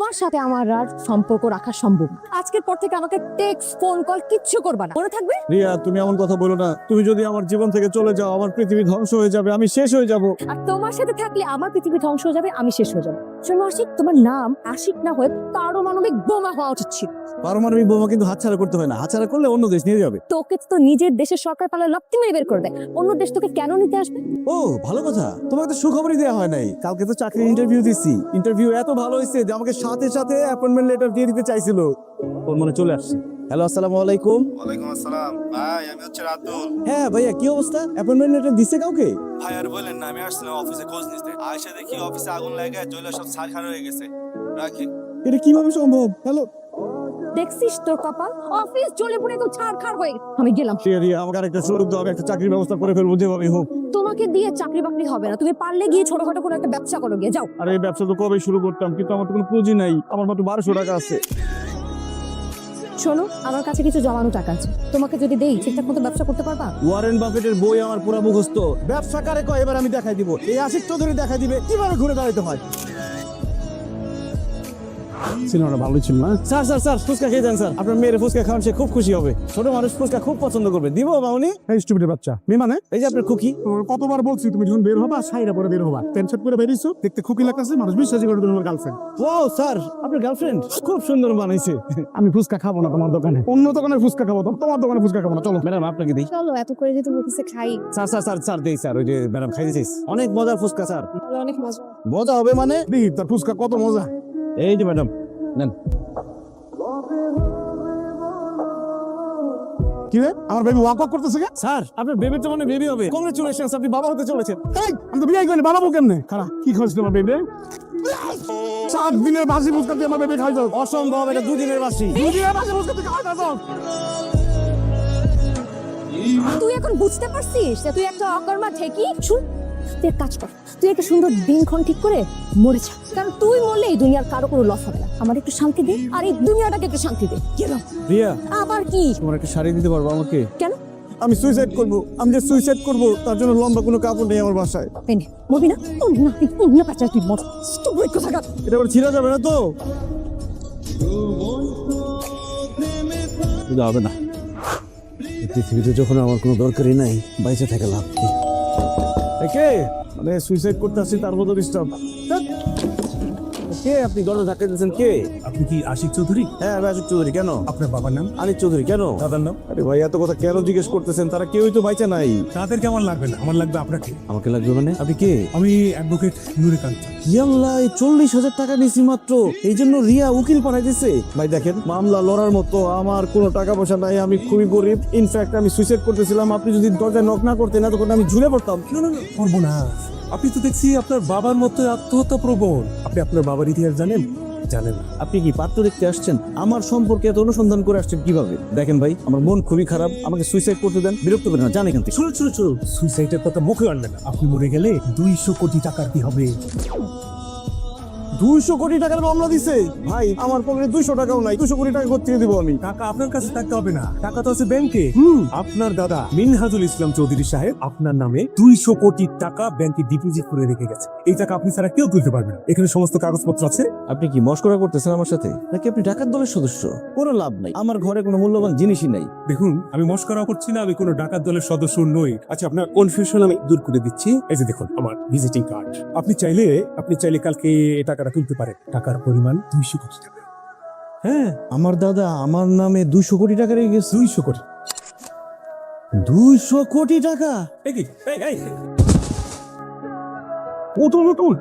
তোমার সাথে আমার আর সম্পর্ক রাখা সম্ভব না। আজকের পর থেকে আমাকে টেক্সট ফোন কল কিচ্ছু করবা না, মনে থাকবে? রিয়া, তুমি এমন কথা বলো না। তুমি যদি আমার জীবন থেকে চলে যাও, আমার পৃথিবী ধ্বংস হয়ে যাবে, আমি শেষ হয়ে যাব। আর তোমার সাথে থাকলে আমার পৃথিবী ধ্বংস হয়ে যাবে, আমি শেষ হয়ে যাবো। শোনো আশিক, তোমার নাম আশিক না হয়ে পারমাণবিক বোমা হওয়া উচিত ছিল। পারমাণবিক বোমা কিন্তু হাতছাড়া করতে হয় না, হাতছাড়া করলে অন্য দেশ নিয়ে যাবে। তোকে তো নিজের দেশের সরকার পালা লপ্তি মেরে বের করবে, অন্য দেশ তোকে কেন নিতে আসবে? ও ভালো কথা, তোমাকে তো সুখবরই দেওয়া হয় নাই। কালকে তো চাকরির ইন্টারভিউ দিছি, ইন্টারভিউ এত ভালো হয়েছে যে আমাকে সাথে সাথে অ্যাপয়েন্টমেন্ট লেটার দিয়ে দিতে চাইছিল। তোর মনে চলে আসছে। হ্যালো, আসসালামু আলাইকুম। ওয়ালাইকুম আসসালাম ভাই, আমি হচ্ছে রাতুল। হ্যাঁ ভাইয়া, কি অবস্থা? অ্যাপয়েন্টমেন্ট লেটার দিছে কাউকে? ভাই আর বলেন না, আমি আসছিলাম অফিসে খোঁজ নিতে, আয়সা দেখি অফিসে আগুন লাগে জ্বলে সব ছারখার হয়ে গেছে। রাখি। এটা কিভাবে সম্ভব? হ্যালো দেখছিস তোর কপাল, অফিস জ্বলে পুড়ে তো ছারখার হয়ে গেছে। আমি গেলাম। রিয়া, আমাকে আরেকটা সুযোগ দাও, আমি একটা চাকরির ব্যবস্থা করে ফেলবো যেভাবে হোক। তোমাকে দিয়ে চাকরি বাকরি হবে না, তুমি পারলে গিয়ে ছোটখাটো কোনো একটা ব্যবসা করো, গিয়ে যাও। আর এই ব্যবসা তো কবে শুরু করতাম, কিন্তু আমার তো কোনো পুঁজি নাই। আমার মাত্র 1200 টাকা আছে। শোনো, আমার কাছে কিছু জমানো টাকা আছে, তোমাকে যদি দেই ঠিকঠাক মতো ব্যবসা করতে পারবা? ওয়ারেন বাফেটের বই আমার পুরো মুখস্থ। ব্যবসা কারে কয় এবার আমি দেখাই দিব। এই আশিক চৌধুরী দেখাই দিবে কিভাবে ঘুরে দাঁড়াইতে হয়। ছিল না, ভালোই ছিল না। স্যার স্যার স্যার, ফুচকা খেয়ে যান স্যার। আপনার মেয়ের ফুচকা খাওয়ান, সে খুব খুশি হবে। ছোট মানুষ ফুচকা খুব পছন্দ করবে। দিব মামনি? এই স্টুপিড বাচ্চা, মানে এই যে আপনার খুকি। কতবার বলছি তুমি যখন বের হবা সাইডে পরে বের হবা। প্যান্ট শার্ট পরে বেরিয়েছো, দেখতে খুকি লাগতেছে, মানুষ বিশ্বাসই করে তোমার গার্লফ্রেন্ড। ওয়াও স্যার, আপনার গার্লফ্রেন্ড খুব সুন্দর বানাইছে। আমি ফুচকা খাবো না তোমার দোকানে, অন্য দোকানে ফুচকা খাবো, তোমার দোকানে ফুচকা খাবো না। চলো ম্যাডাম, আপনাকে দিই। চলো, এত করে যেহেতু বলতেছে খাই। স্যার স্যার স্যার স্যার, দেই স্যার। ওই যে ম্যাডাম খাইতে চাইছ, অনেক মজার ফুচকা স্যার। অনেক মজা। মজা হবে মানে? দেখি তার ফুচকা কত মজা। এই যে ম্যাডাম নেন। কি রে, আমার বেবি ওয়াক করতেছে কে? স্যার, আপনার বেবি তো মানে বেবি হবে। কংগ্রেচুলেশনস, আপনি বাবা হতে চলেছেন। এই, আমি তো বিয়ে করিনি, বানাবো কেমনে? খারাপ কি খাওয়াইছিল আমার বেবি? 7 দিনের বাসি ফুচকা দিয়ে আমার বেবি খাই যাও। অসম্ভব, এটা 2 দিনের বাসি। 2 দিনের বাসি ফুচকা দিয়ে খাওয়াই যাও। তুই এখন বুঝতে পারছিস যে তুই একটা অকর্মা ঠেকি? শুন, তুই এক কাজ কর, তুই একটা সুন্দর দিনক্ষণ ঠিক করে মরে যা। কারণ তুই মরলে এই দুনিয়ার কারো কোনো লস হবে না। আমার একটু শান্তি দে, আর এই দুনিয়াটাকে একটু শান্তি দে। গেলাম। রিয়া, আবার কি? তোমার একটা শাড়ি দিতে পারবো আমাকে? কেন? আমি সুইসাইড করব। আমি যে সুইসাইড করব তার জন্য লম্বা কোনো কাপড় নেই আমার বাসায়। পেনে মরবি না? না পাচ্ছা তুই মর। স্টুপিড কোথাকার। এটা আবার ছিঁড়া যাবে না তো? এটা হবে না। এই পৃথিবীতে যখন আমার কোনো দরকারই নাই, বাইচে থেকে লাভ কি? কে মানে সুইসাইড করতে আসছি তার মতো ডিস্টার্ব? কে আপনি? দরজা ধাক্কা দিয়েছেন কে? আপনি কি আশিক চৌধুরী? হ্যাঁ, আমি আশিক চৌধুরী। কেন? আপনার বাবার নাম? আনিক চৌধুরী। কেন? দাদার নাম? আরে ভাই, এত কথা কেন জিজ্ঞেস করতেছেন? তারা কেউই তো বাইচা নাই। তাদেরকে আমার লাগবে না, আমার লাগবে আপনাকে। আমাকে লাগবে মানে? আপনি কে? আমি অ্যাডভোকেট নুরিকান্ত। ইয়াল্লাহ, 40,000 টাকা নিছি মাত্র, এই জন্য রিয়া উকিল পাঠাই দিছে। ভাই দেখেন, মামলা লড়ার মতো আমার কোনো টাকা পয়সা নাই, আমি খুবই গরিব। ইনফ্যাক্ট আমি সুইসাইড করতেছিলাম, আপনি যদি দরজায় নক না করতেন এতক্ষণ আমি ঝুলে পড়তাম। না না না, করবো না। আপনি তো দেখছি আপনার বাবার মতো আত্মহত্যা প্রবণ। আপনি আপনার বাবার ইতিহাস জানেন? জানেন না। আপনি কি পাত্র দেখতে আসছেন? আমার সম্পর্কে এত অনুসন্ধান করে আসছেন কিভাবে? দেখেন ভাই, আমার মন খুবই খারাপ, আমাকে সুইসাইড করতে দেন, বিরক্ত করেন না, জান এখান থেকে। শুনুন শুনুন শুনুন, সুইসাইডের কথা মুখে আনবেন না। আপনি মরে গেলে 200 কোটি টাকার কি হবে? 200 কোটি টাকার মামলা দিছে ভাই, আমার পকেটে 200 টাকাও নাই। 200 কোটি টাকা কোথা থেকে দিব আমি? টাকা আপনার কাছে থাকতে হবে না, টাকা তো আছে ব্যাংকে। আপনার দাদা মিনহাজুল ইসলাম চৌধুরী সাহেব আপনার নামে 200 কোটি টাকা ব্যাংকে ডিপোজিট করে রেখে গেছে। এই টাকা আপনি ছাড়া কেউ তুলতে পারবে না। এখানে সমস্ত কাগজপত্র আছে। আপনি কি মস্করা করতেছেন আমার সাথে, নাকি আপনি ডাকাত দলের সদস্য? কোনো লাভ নাই, আমার ঘরে কোনো মূল্যবান জিনিসই নাই। দেখুন, আমি মস্করা করছি না, আমি কোনো ডাকাত দলের সদস্য নই। আচ্ছা, আপনার কনফিউশন আমি দূর করে দিচ্ছি। এই যে দেখুন আমার ভিজিটিং কার্ড। আপনি চাইলে কালকে এই টাকাটা তুলতে পারেন। টাকার পরিমাণ 200 কোটি টাকা। হ্যাঁ, আমার দাদা আমার নামে 200 কোটি টাকা রেখে গেছে। 200 কোটি। 200 কোটি টাকা? এই কি? এই নতুন।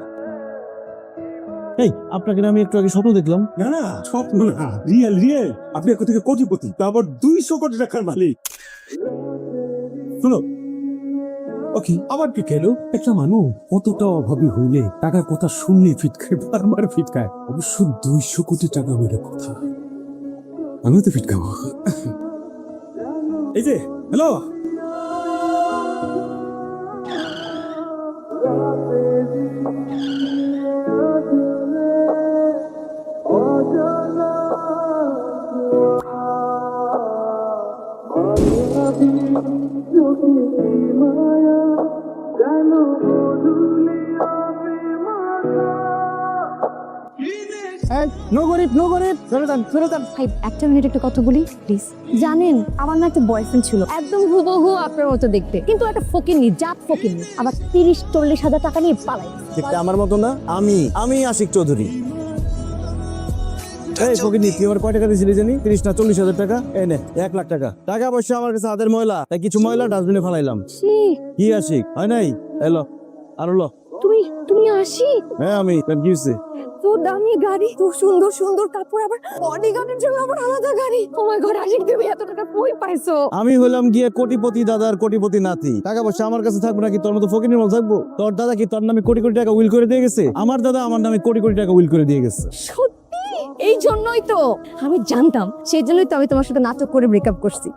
এই, আপনাকে না আমি একটু আগে স্বপ্ন দেখলাম। না না, স্বপ্ন না, রিয়েল। আপনি এখন থেকে কোটিপতি, তারপর 200 কোটি টাকার মালিক। শুনো, ওকে, আবার কি খেলো? একটা মানুষ কতটা অভাবী হইলে টাকার কথা শুনলে ফিটকায়, বারবার ফিটকায়। অবশ্য 200 কোটি টাকা বলে কথা, আমিও তো ফিটকাবো। এই যে, হ্যালো, নো গরিব নো গরিব, চলে যান চলে যান। ভাই একটা মিনিট একটু কথা বলি প্লিজ। জানেন আমার না একটা বয়ফ্রেন্ড ছিল, একদম হুবহু আপনার মতো দেখতে, কিন্তু একটা ফকিন্নি, জাত ফকিন্নি, আবার 30-40 হাজার টাকা নিয়ে পালাই। দেখতে আমার মতো না, আমি আশিক চৌধুরী। এই ফকিনি, তুই আমার কয় টাকা দিয়েছিলি জানি? 30 না 40 হাজার টাকা? এই নে 1 লাখ টাকা। টাকা পয়সা আমার কাছে হাতের ময়লা, তাই কিছু ময়লা ডাস্টবিনে ফেলাইলাম। ছি, কি আশিক হয় নাই? এলো আরো লো। তুমি আসি হ্যাঁ আমি, কি হয়েছে? তো দামি গাড়ি, তো সুন্দর সুন্দর কাপড়, আবার বডিগার্ডের জন্য আবার আলাদা গাড়ি। ও মাই গড আশিক, তুমি এত টাকা কই পাইছো? আমি হলাম গিয়ে কোটিপতি দাদার কোটিপতি নাতি। টাকা পয়সা আমার কাছে থাকবে নাকি তোর মতো ফকিনের মতো থাকবো? তোর দাদা কি তোর নামে কোটি কোটি টাকা উইল করে দিয়ে গেছে? আমার দাদা আমার নামে কোটি কোটি টাকা উইল করে দিয়ে গেছে। সত্যি? এই জন্যই তো আমি জানতাম, সেই জন্যই তো আমি তোমার সাথে নাটক করে ব্রেকআপ করছি।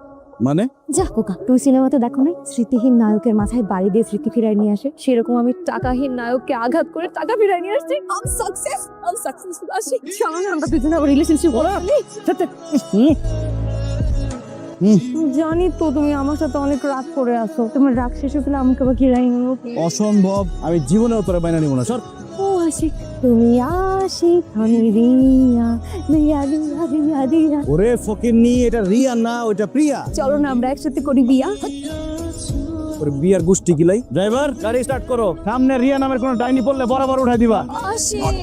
মানে? যা কোকা, তুমি সিনেমাতে দেখো না, স্মৃতিহীন নায়কের মাথায় বাড়ি দিয়ে স্মৃতি ফিরায় নিয়ে আসে, সেরকম আমি টাকাহীন নায়ককে আঘাত করে টাকা ফিরায় নিয়ে আসছি। আম সাকসেসফুল আশিক। চলো না আমরা দুজনে আবার রিলেশনশিপ করি। জানি তো তুমি আমার সাথে অনেক রাগ করে আছো, তোমার রাগ শেষ হলে আমাকে আবার ঘিরাই নিও। অসম্ভব, আমি জীবনেও তোরা বাইনা নিব না। সর। ও আশিক, তুমি আশিক, আমি রিয়া, রিয়া রিয়া রিয়া রিয়া। ওরে ফকিন্নি, এটা রিয়া না, ওটা প্রিয়া। চলো না আমরা একসাথে করি বিয়া। ওরে বিয়ার গোষ্ঠী কিলাই। ড্রাইভার, গাড়ি স্টার্ট করো। সামনে রিয়া নামের কোনো ডাইনি পড়লে বরাবর উঠাই দিবা। আশিক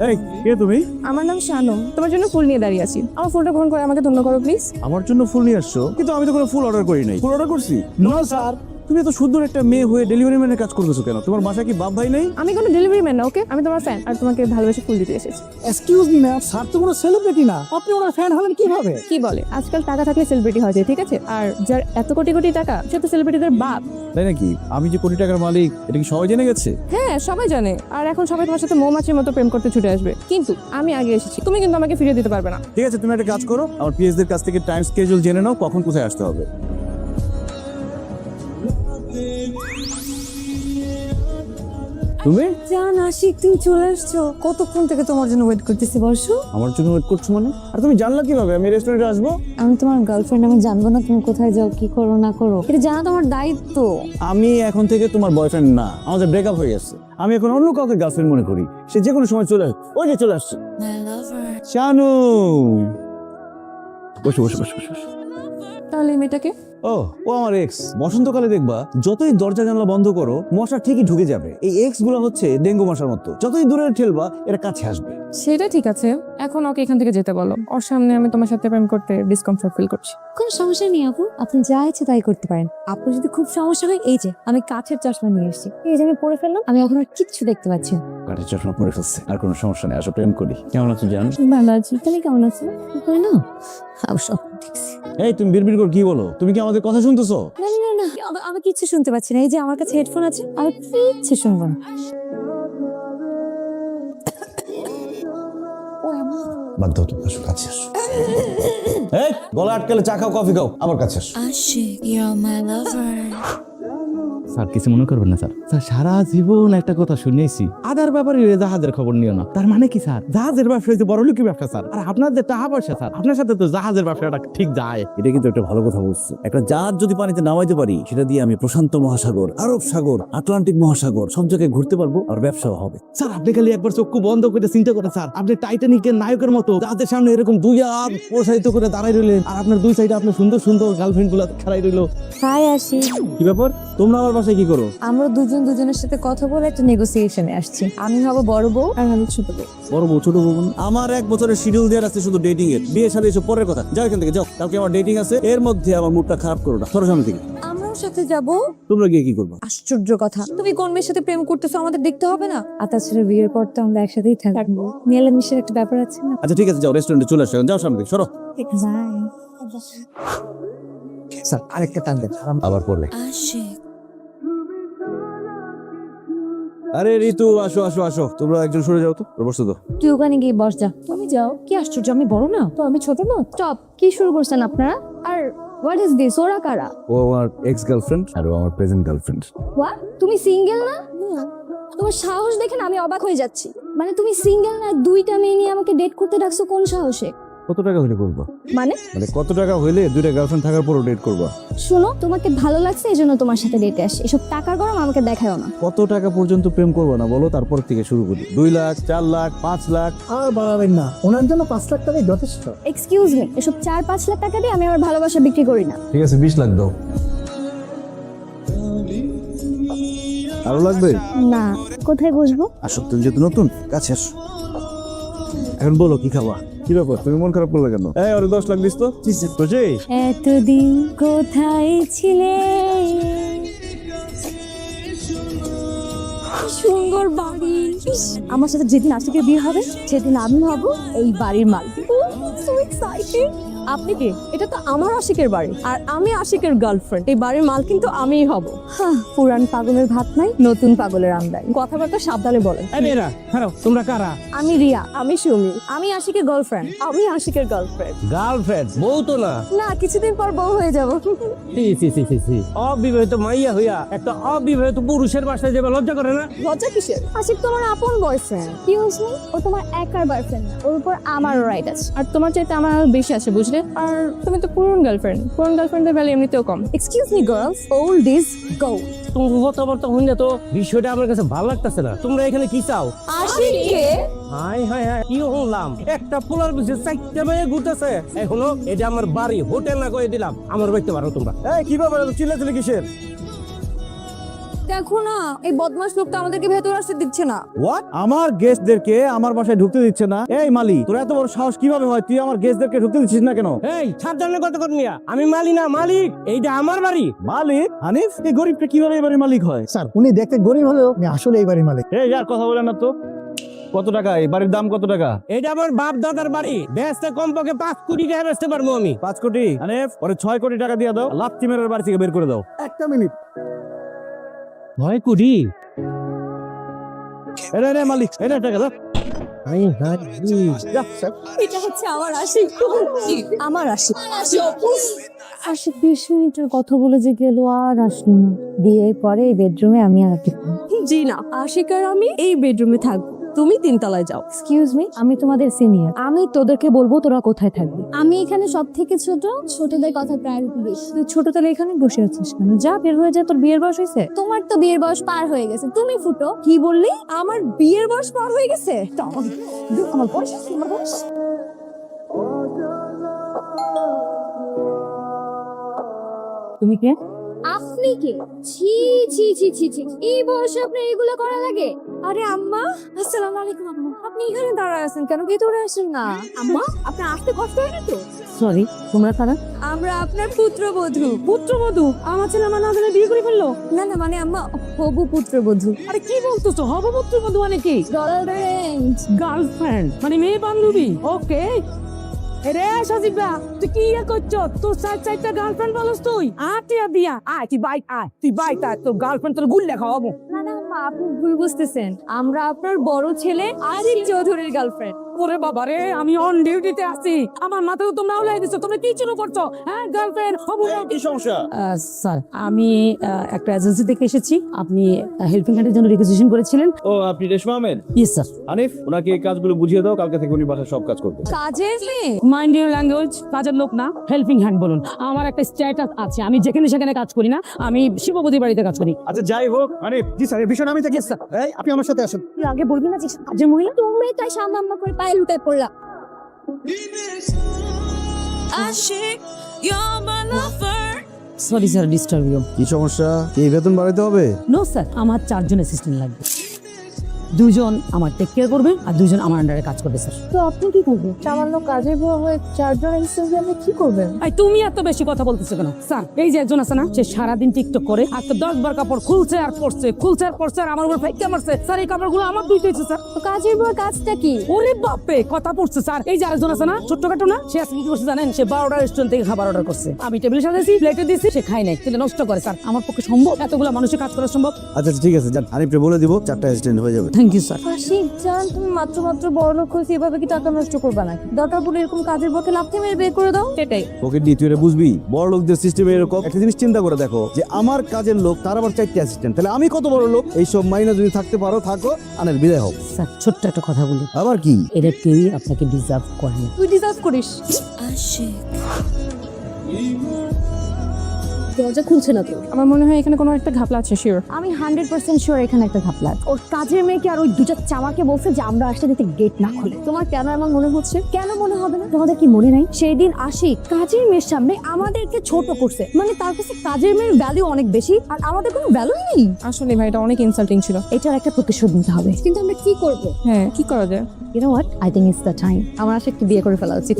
এই কে তুমি? আমার নাম শানু, তোমার জন্য ফুল নিয়ে দাঁড়িয়ে আছি। আমার ফুলটা গ্রহণ করে আমাকে ধন্য করো প্লিজ। আমার জন্য ফুল নিয়ে আসছো? কিন্তু আমি তো কোনো ফুল অর্ডার করি নাই। ফুল অর্ডার করছি? না স্যার। তুমি এত সুন্দর একটা মেয়ে হয়ে ডেলিভারি ম্যানের কাজ করতেছো কেন? তোমার বাসায় কি বাপ ভাই নেই? আমি কোনো ডেলিভারি ম্যান না, ওকে? আমি তোমার ফ্যান আর তোমাকে ভালোবেসে ফুল দিতে এসেছি। এক্সকিউজ মি ম্যাম, স্যার তো কোনো সেলিব্রিটি না, আপনি ওনার ফ্যান হলেন কিভাবে? কি বলে আজকাল টাকা থাকলে সেলিব্রিটি হয় যায়, ঠিক আছে? আর যার এত কোটি কোটি টাকা সে তো সেলিব্রিটিদের বাপ। তাই নাকি? আমি যে কোটি টাকার মালিক এটা কি সবাই জেনে গেছে? হ্যাঁ সবাই জানে, আর এখন সবাই তোমার সাথে মৌমাছির মতো প্রেম করতে ছুটে আসবে, কিন্তু আমি আগে এসেছি, তুমি কিন্তু আমাকে ফিরিয়ে দিতে পারবে না। ঠিক আছে, তুমি একটা কাজ করো, আমার পিএসদের কাছ থেকে টাইম স্কেজুল জেনে নাও, কখন কোথায় আসতে হবে। তুমি জান আশিক, তুমি চলে আসছো? কতক্ষণ থেকে তোমার জন্য ওয়েট করতেছি, বসো। আমার জন্য ওয়েট করছো মানে? আর তুমি জানলা কিভাবে আমি রেস্টুরেন্টে আসবো? আমি তোমার গার্লফ্রেন্ড, আমি জানবো না তুমি কোথায় যাও, কি করো না করো? এটা জানা তোমার দায়িত্ব। আমি এখন থেকে তোমার বয়ফ্রেন্ড না, আমাদের ব্রেকআপ হয়ে গেছে। আমি এখন অন্য কাউকে গার্লফ্রেন্ড মনে করি, সে যে কোনো সময় চলে আসবে। ওই যে চলে আসছে শানু। বসো বসো বসো বসো। তাহলে এই মেয়েটাকে? ও আমার এক্স। বসন্তকালে দেখবা যতই দরজা জানলা বন্ধ করো মশা ঠিকই ঢুকে যাবে। এই এক্স গুলো হচ্ছে ডেঙ্গু মশার মতো, যতই দূরে ঠেলবা এরা কাছে আসবে। সেটা ঠিক আছে, এখন ওকে এখান থেকে যেতে বলো। ওর সামনে আমি তোমার সাথে প্রেম করতে ডিসকমফোর্ট ফিল করছি। কোনো সমস্যা নেই আপু, আপনি যা ইচ্ছে তাই করতে পারেন। আপনার যদি খুব সমস্যা হয়, এই যে আমি কাঠের চশমা নিয়ে এসেছি, এই যে আমি পরে ফেললাম, আমি এখন আর কিচ্ছু দেখতে পাচ্ছি না। কাঠের চশমা পরে ফেলছে, আর কোনো সমস্যা নেই, আসো প্রেম করি। কেমন আছো জান? ভালো আছি। তুমি কেমন আছো? কই না সব দেখছি। এই তুমি বিড়বিড় করে কি বলো? তুমি কি আমাদের কথা শুনতেছো? না না না না, আমি কিচ্ছু শুনতে পাচ্ছি না। এই যে আমার কাছে হেডফোন আছে, আমি কিচ্ছু শুনবো না। বাধ্য হতো, আসো কাছে আসো। এই গলা আটকালে চা খাও, কফি খাও, আমার কাছে আসো। Ashik, you're my lover. Sir কিছু মনে করবেন না স্যার। স্যার সারা জীবন একটা কথা শুনেছি, আদার ব্যাপারে জাহাজের খবর নিও না। তার মানে কি স্যার? জাহাজের ব্যবসা হচ্ছে বড় লোকের ব্যবসা স্যার, আর আপনাদের টাকা পয়সা স্যার, আপনার সাথে তো জাহাজের ব্যবসাটা ঠিক যায়। এটা কিন্তু একটা ভালো কথা বলছো। একটা জাহাজ যদি পানিতে নামাইতে পারি, সেটা দিয়ে আমি প্রশান্ত মহাসাগর, আরব সাগর, আটলান্টিক মহাসাগর সব জায়গায় ঘুরতে পারবো, আর ব্যবসাও হবে। স্যার আপনি খালি একবার চক্ষু বন্ধ করে চিন্তা করেন স্যার, আপনি টাইটানিকের নায়কের মতো জাহাজের সামনে এরকম দুই হাত প্রসারিত করে দাঁড়াই রইলেন, আর আপনার দুই সাইডে আপনার সুন্দর সুন্দর গার্লফ্রেন্ড গুলা খাড়াই রইলো। হাই আশিক, কি ব্যাপার? তোমরা আমার বাসায় কি করো? আমরা দুজন দুজনের সাথে কথা বলে একটা নেগোসিয়েশনে আসছি। আমি হব বড় বউ আর আমি ছোট বউ। বড় বউ ছোট বউ? আমার 1 বছরের শিডিউল দেওয়ার আছে শুধু ডেটিং এর। বিয়ে শাদী এসব পরের কথা। যাও এখান থেকে যাও, কালকে আমার ডেটিং আছে। এর মধ্যে আমার মুডটা খারাপ করো না, সরো সামনে থেকে। আমরাও সাথে যাব। তোমরা গিয়ে কি করবে? আশ্চর্য কথা, তুমি কোন মেয়ের সাথে প্রেম করতেছো আমাদের দেখতে হবে না? আর তাছাড়া বিয়ের পর তো আমরা একসাথেই থাকবো, মেলামেশার একটা ব্যাপার আছে না? আচ্ছা ঠিক আছে, যাও রেস্টুরেন্টে চলে আসো, যাও সামনে থেকে সরো। স্যার আরেকটা টান দেন। আবার পড়বে। Ashik. আরে ঋতু, আসো আসো আসো, তোমরা একজন সরে যাও তো, বসো তো। তুই ওখানে গিয়ে বস যা। তুমি যাও। কি আশ্চর্য, আমি বড় না তো? আমি ছোট না? স্টপ, কি শুরু করছেন আপনারা? আর হোয়াট ইজ দিস? ওরা কারা? ও আমার এক্স গার্লফ্রেন্ড আর ও আমার প্রেজেন্ট গার্লফ্রেন্ড। হোয়াট? তুমি সিঙ্গেল না? তোমার সাহস দেখে না আমি অবাক হয়ে যাচ্ছি। মানে তুমি সিঙ্গেল না, দুইটা মেয়ে নিয়ে আমাকে ডেট করতে ডাকছো কোন সাহসে? ও কত টাকা হইলে করবা? মানে মানে কত টাকা হইলে দুইটা গার্লফ্রেন্ড থাকার পরও ডেট করবা? শোনো, তোমাকে ভালো লাগছে এই জন্য তোমার সাথে ডেটে আসি। এসব টাকার গরম আমাকে দেখায়ও না। কত টাকা পর্যন্ত প্রেম করবা না বলো, তারপর থেকে শুরু করি। 2 লাখ, 4 লাখ, 5 লাখ। আর বাড়াবেন না, ওনার জন্য 5 লাখ টাকাই যথেষ্ট। এক্সকিউজ মি, এসব 4-5 লাখ টাকা দিয়ে আমি আমার ভালোবাসা বিক্রি করি না। ঠিক আছে, 20 লাখ দাও। আরো লাগবে? না, কোথায় বসবো? আসো, তুমি যেহেতু নতুন, কাছে আসো। এখন বলো কি খাবা? কি ব্যাপার, তুমি মন খারাপ করলে কেন? এই ওরে 10 লাখ দিস তো। বুঝি? এতদিন কোথায় ছিলে? সুন্দর বাড়ি। ইস, আমার সাথে যেদিন আশিকের বিয়ে হবে সেদিন আমি হব এই বাড়ির মালিক। So excited. আপনি কি? এটা তো আমার আশিকের বাড়ি আর আমি আশিকের গার্লফ্রেন্ড। এই বাড়ির মাল কিন্তু আমিই হব। পুরান পাগলের ভাত নাই, নতুন পাগলের আমদানি। কথাবার্তা সাবধানে বলেন। এই মেয়েরা, হ্যালো, তোমরা কারা? আমি রিয়া, আমি সুমি, আমি আশিকের গার্লফ্রেন্ড। আমি আশিকের গার্লফ্রেন্ড। গার্লফ্রেন্ড? বউ তো না। না, কিছুদিন পর বউ হয়ে যাব। অবিবাহিত মাইয়া হইয়া একটা অবিবাহিত পুরুষের বাসায় যাবে লজ্জা করে না? লজ্জা কিসের? আশিক তোমার আপন বয়ফ্রেন্ড। কিউজ মি, ও তোমার একার বয়ফ্রেন্ড না, ওর উপর আমারও রাইট আছে। আর তোমার চাইতে আমার আরো বেশি আছে, বুঝলে? আর তুমি তো পুরনো গার্লফ্রেন্ড, পুরনো গার্লফ্রেন্ডের ভ্যালু এমনিতেও কম। Excuse me girls, old is gold. তুমি কথাবার্তা হইলে তো বিষয়টা আমার কাছে ভালো লাগতেছে না। তোমরা এখানে কি চাও? আশিককে হাই হাই হাই, কি হলাম? একটা পোলার পিছে 4টা মেয়ে ঘুরতেছে। এখনো এটা আমার বাড়ি, হোটেল না করে দিলাম। আমার বাইতে পারো তোমরা। এই কি ব্যাপার, এত চিল্লাচিল্লি কিসের? দেখো না, এই বদমাশ লোকটা আমাদেরকে ভেতর আসতে দিচ্ছে না। হোয়াট? আমার গেস্টদেরকে আমার বাসায় ঢুকতে দিচ্ছে না? এই মালি, তোর এত বড় সাহস কিভাবে হয়? তুই আমার গেস্টদেরকে ঢুকতে দিচ্ছিস না কেন? এই সাবধানে কথা কর মিয়া, আমি মালি না, মালিক। এইটা আমার বাড়ি। মালিক? হানিফ, এই গরিবটা কিভাবে এবারে মালিক হয়? স্যার, উনি দেখতে গরিব হলেও উনি আসলে এই বাড়ির মালিক। এই আর কথা বলে না তো। কত টাকা এই বাড়ির দাম? কত টাকা? এইটা আমার বাপ দাদার বাড়ি। বেচতে কমপক্ষে 5 কোটি টাকা বেচতে পারবো আমি। 5 কোটি? হানিফ, ওরে 6 কোটি টাকা দিয়ে দাও। লাত্তি মেরে ওর বাড়ি থেকে বের করে দাও। একটা মিনিট। 9 কোটি? এরে মালিক, এরে টাকা দাও। যা, স্যার। এটা হচ্ছে আমার আশিক। আমার আশিক। আশিক 20 মিনিটের কথা বলে যে গেল, আর আসলো না। বিয়ের পরে এই বেডরুমে আমি আর কি? জি না, আশিক আর আমি এই বেডরুমে থাকবো, তুমি 3 তলায় যাও। এক্সকিউজ মি, আমি তোমাদের সিনিয়র, আমি তোদেরকে বলবো তোরা কোথায় থাকবি। আমি এখানে সব থেকে ছোট, ছোটদের কথা প্রায়োরিটি বেশি। তুই ছোট তাহলে এখানে বসে আছিস কেন? যা বের হয়ে যা, তোর বিয়ের বয়স হয়েছে। তোমার তো বিয়ের বয়স পার হয়ে গেছে, তুমি ফুটো। কি বললি? আমার বিয়ের বয়স পার হয়ে গেছে? আমার বয়স, আমার বয়স। তুমি কে? আপনি কে? ছি ছি ছি ছি ছি, এই বয়সে আপনার এগুলো করা লাগে? আরে আম্মা, আসসালামু আলাইকুম আম্মা। আপনি এখানে দাঁড়ায় আছেন কেন? ভেতরে আসেন না। আম্মা, আপনার আসতে কষ্ট হয় না তো? সরি, তোমরা কারা? আমরা আপনার পুত্রবধূ। পুত্রবধূ? আমার ছেলে আমার না জানে বিয়ে করে ফেললো? না না, মানে আম্মা হবু পুত্রবধূ। আরে কি বলতেছো? হব পুত্রবধূ মানে কি? গার্লফ্রেন্ড। গার্লফ্রেন্ড মানে মেয়ে বান্ধবী? ওকে। এরে সজিবা, তুই কি ইয়ে করছো? তোর 4টা গার্লফ্রেন্ড বলস তুই? আটিয়া দিয়া আয়, তুই বাইক আয়, তুই বাইক আয়, তোর গার্লফ্রেন্ড তোর গুল্লা খাওয়াবো। না না আম্মা, আপনি ভুল বুঝতেছেন। আমরা আপনার বড় ছেলে আরিফ চৌধুরীর গার্লফ্রেন্ড। ওরে বাবা রে, আমি অন ডিউটিতে আছি, আমার মাথা তো তোমরা উলাই দিছো। তোমরা কি শুরু করছো? হ্যাঁ, গার্লফ্রেন্ড হবো। কি সমস্যা? স্যার, আমি একটা এজেন্সি থেকে এসেছি। আপনি হেল্পিং হ্যান্ডের জন্য রিকোয়েস্ট করেছিলেন। ও, আপনি রেশমা আহমেদ? Yes sir. হানিফ, ওনাকে এই কাজগুলো বুঝিয়ে দাও, কালকে থেকে উনি বাসায় সব কাজ করবে। কাজের মেয়ে? মাইন্ড ইউর ল্যাঙ্গুয়েজ, কাজের লোক না, হেল্পিং হ্যান্ড বলুন। আমার একটা স্ট্যাটাস আছে, আমি যেখানে সেখানে কাজ করি না, আমি শিবপতির বাড়িতে কাজ করি। আচ্ছা, যাই হোক হানিফ। জি স্যার, এই বিষয়ে আমি থাকি। Yes, sir. এই, আপনি আমার সাথে আসুন। তুই আগে বলবি না যে কাজের মহিলা? তুমি তাই সামাম্মা করে পায়ে লুটায় পড়লা। Ashik, you're my lover. Sorry sir, disturb you. কি সমস্যা? এই বেতন বাড়াইতে হবে? নো স্যার, আমার 4 জন অ্যাসিস্ট্যান্ট লাগবে। 2 জন আমার টেক কেয়ার করবে আর 2 জন আমার আন্ডারে কাজ করবে স্যার। তো আপনি কি করবেন? সামান্য কাজের বউ হয়ে 4 জন এসেছেন, আপনি কি করবেন? এই তুমি এত বেশি কথা বলতেছো কেন? স্যার, এই যে একজন আছে না, সে সারাদিন টিকটক করে আর তো 10 বার কাপড় খুলছে আর পরছে, খুলছে আর পরছে, আর আমার উপর ফাইকা মারছে। স্যার, এই কাপড়গুলো আমার ধুইতে হয়েছে স্যার। তো কাজের বউ কাজটা কি? ওরে বাপরে, কথা পড়ছে স্যার। এই যে আরেকজন আছে না, ছোট্টখাটো না, সে আজকে কি করছে জানেন? সে 12টা রেস্টুরেন্ট থেকে খাবার অর্ডার করছে। আমি টেবিলে সাজাইছি, প্লেটে দিয়েছি, সে খায় নাই, কিন্তু নষ্ট করে। স্যার, আমার পক্ষে সম্ভব এতগুলো মানুষের কাজ করা সম্ভব? আচ্ছা ঠিক আছে, যান, হানিফকে বলে দিব 4টা অ্যাসিস্ট্যান্ট হয়ে যাবে। Thank you sir. আশিক জান, তুমি মাত্র বড় লোক হয়েছে, এভাবে কি টাকা নষ্ট করবা নাকি? দরকার পড়লে এরকম কাজের বকে লাফতে মেরে বের করে দাও। সেটাই ওকে ডি তুই এটা বুঝবি, বড় লোকদের সিস্টেমে এরকম। একটা জিনিস চিন্তা করে দেখো, যে আমার কাজের লোক তার আবার 4টি অ্যাসিস্ট্যান্ট, তাহলে আমি কত বড় লোক? এইসব মাইনে যদি থাকতে পারো থাকো, আনের বিদায় হোক। স্যার ছোট্ট একটা কথা বলি, আবার কি? এরা কেউই আপনাকে ডিজার্ভ করে না। তুই ডিজার্ভ করিস। আশিক দরজা খুলছে না তো। আমার মনে হয় এখানে কোনো একটা ঘাপলা আছে, শিওর। আমি 100% শিওর এখানে একটা ঘাপলা আছে। ওর কাজের মেয়েকে আর ওই দুটা চামাকে বলছে যে আমরা আসলে যাতে গেট না খুলে। তোমার কেন এমন মনে হচ্ছে? কেন মনে হবে না? তোমাদের কি মনে নাই সেই দিন আশিক কাজের মেয়ের সামনে আমাদেরকে ছোট করছে? মানে তার কাছে কাজের মেয়ের ভ্যালু অনেক বেশি আর আমাদের কোনো ভ্যালুই নেই। আসলে ভাই এটা অনেক ইনসাল্টিং ছিল। এটার একটা প্রতিশোধ নিতে হবে। কিন্তু আমরা কি করব? হ্যাঁ, কি করা যায়? You know what? I think it's the time. আমার আশিককে বিয়ে করে ফেলা উচিত।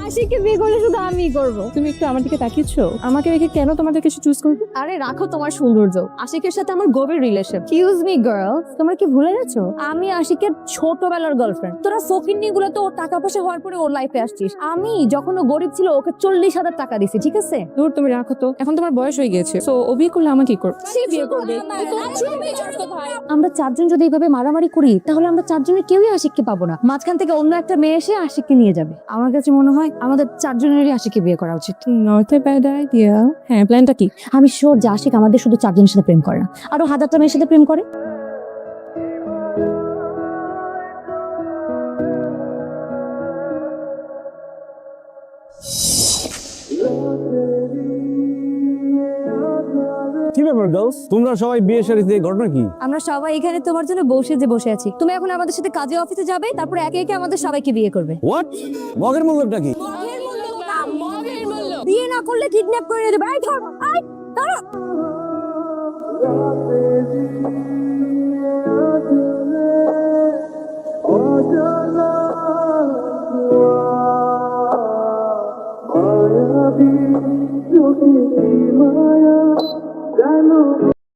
আশিককে বিয়ে করলে শুধু আমিই করব। তুমি একটু আমার দিকে তাকিয়েছো? আমাকে রেখে কেন তোমাদের কিছু চুজ করবে? আরে রাখো তোমার সৌন্দর্য। আশিকের সাথে আমার গভীর রিলেশন। এক্সকিউজ মি গার্লস, তোমরা কি ভুলে গেছো? আমি আশিকের ছোটবেলার গার্লফ্রেন্ড। তোরা ফকিন্নি গুলো তো ওর টাকা পয়সা হওয়ার পরে ওর লাইফে আসছিস। আমি যখন ও গরিব ছিল ওকে 40,000 টাকা দিছি, ঠিক আছে? দূর, তুমি রাখো তো, এখন তোমার বয়স হয়ে গিয়েছে। সো ও বিয়ে করলে আমাকে কি করবে? সে বিয়ে করবে। আমরা চারজন যদি এইভাবে মারামারি করি তাহলে আমরা চারজনের কেউই আশিককে পাবো না। মাঝখান থেকে অন্য একটা মেয়ে এসে আশিককে নিয়ে যাবে। আমার কাছে মনে হয় আমাদের চারজনেরই আশিককে বিয়ে করা উচিত। Not a bad idea. হ্যাঁ, প্ল্যানটা কি? আমি শিওর যে আশিক আমাদের শুধু চারজনের সাথে প্রেম করে না, আরো 1000টা মেয়ের সাথে প্রেম করে। কি ব্যাপার গার্লস, তোমরা সবাই বিয়ে শাড়িতে, ঘটনা কি? আমরা সবাই এখানে তোমার জন্য বসে আছি। তুমি এখন আমাদের সাথে কাজে অফিসে যাবে, তারপর একে একে আমাদের সবাইকে বিয়ে করবে। হোয়াট? মগের মূল্যটা কি? বিয়ে না করলে কিডন্যাপ করে দেবে। এই ধর, এই ধরো।